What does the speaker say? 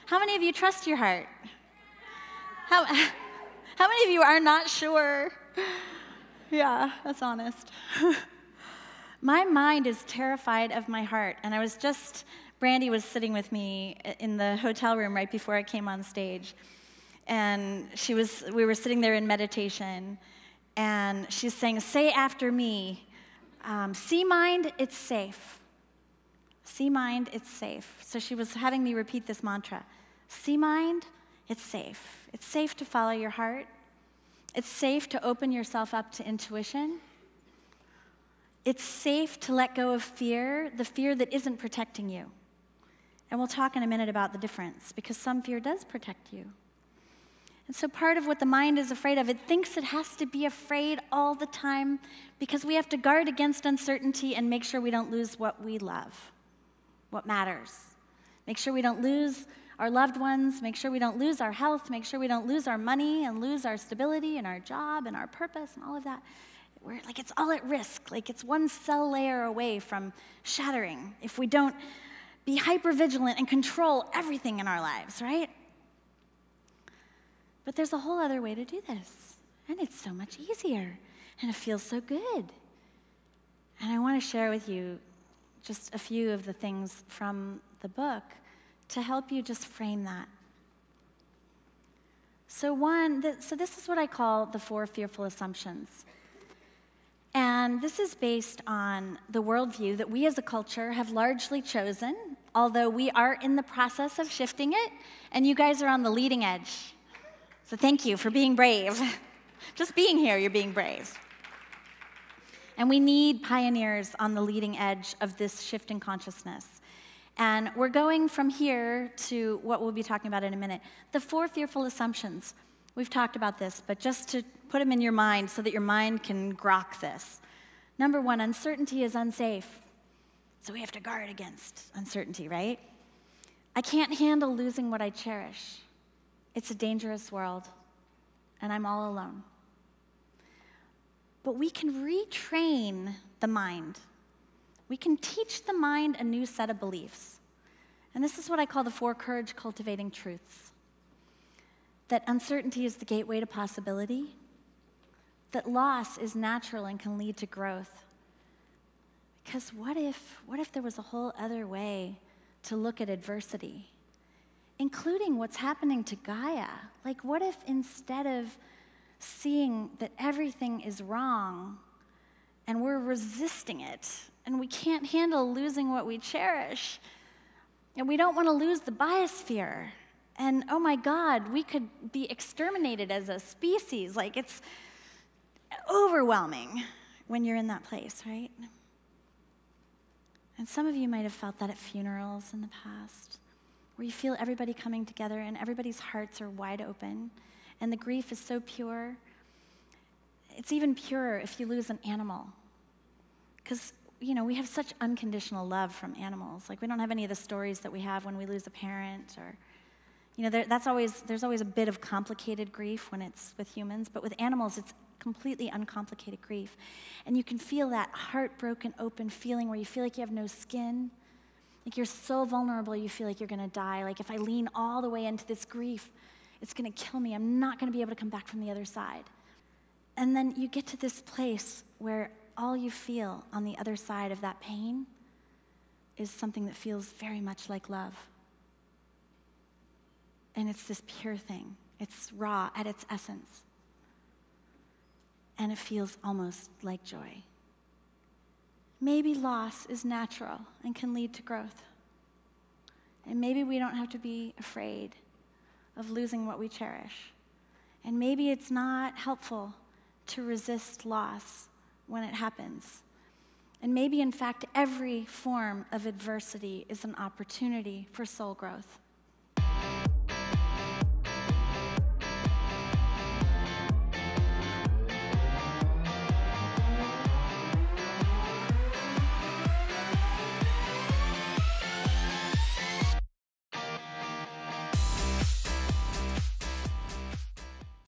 How many of you trust your heart? How many of you are not sure? Yeah, that's honest. My mind is terrified of my heart, and Brandy was sitting with me in the hotel room right before I came on stage, and we were sitting there in meditation, and she's saying, say after me, see mind, it's safe. See mind, it's safe. So she was having me repeat this mantra. See mind, it's safe. It's safe to follow your heart. It's safe to open yourself up to intuition. It's safe to let go of fear, the fear that isn't protecting you. And we'll talk in a minute about the difference, because some fear does protect you. And so part of what the mind is afraid of, it thinks it has to be afraid all the time because we have to guard against uncertainty and make sure we don't lose what we love, what matters. Make sure we don't lose our loved ones, make sure we don't lose our health, make sure we don't lose our money and lose our stability and our job and our purpose and all of that. We're like, it's all at risk. Like, it's one cell layer away from shattering if we don't be hypervigilant and control everything in our lives, right? But there's a whole other way to do this, and it's so much easier, and it feels so good. And I want to share with you just a few of the things from the book to help you just frame that. So this is what I call the 4 fearful assumptions. And this is based on the worldview that we as a culture have largely chosen, although we are in the process of shifting it, and you guys are on the leading edge. So thank you for being brave. Just being here, you're being brave. And we need pioneers on the leading edge of this shift in consciousness. And we're going from here to what we'll be talking about in a minute. The 4 fearful assumptions. We've talked about this, but just to put them in your mind so that your mind can grok this. Number 1, uncertainty is unsafe. So we have to guard against uncertainty, right? I can't handle losing what I cherish. It's a dangerous world, and I'm all alone. But we can retrain the mind. We can teach the mind a new set of beliefs. And this is what I call the 4 courage cultivating truths. That uncertainty is the gateway to possibility, that loss is natural and can lead to growth. Because what if there was a whole other way to look at adversity, including what's happening to Gaia? Like, what if instead of seeing that everything is wrong and we're resisting it and we can't handle losing what we cherish and we don't want to lose the biosphere, and oh my God, we could be exterminated as a species. Like, it's overwhelming when you're in that place, right? And some of you might have felt that at funerals in the past, where you feel everybody coming together and everybody's hearts are wide open and the grief is so pure. It's even purer if you lose an animal, because we have such unconditional love from animals. Like, we don't have any of the stories that we have when we lose a parent, or there's always a bit of complicated grief when it's with humans, but with animals it's completely uncomplicated grief. And you can feel that heartbroken open feeling where you feel like you have no skin. Like, you're so vulnerable, you feel like you're gonna die. Like, if I lean all the way into this grief, it's gonna kill me. I'm not gonna be able to come back from the other side. And then you get to this place where all you feel on the other side of that pain is something that feels very much like love. And it's this pure thing. It's raw at its essence. And it feels almost like joy. Maybe loss is natural and can lead to growth. And maybe we don't have to be afraid of losing what we cherish. And maybe it's not helpful to resist loss when it happens. And maybe, in fact, every form of adversity is an opportunity for soul growth.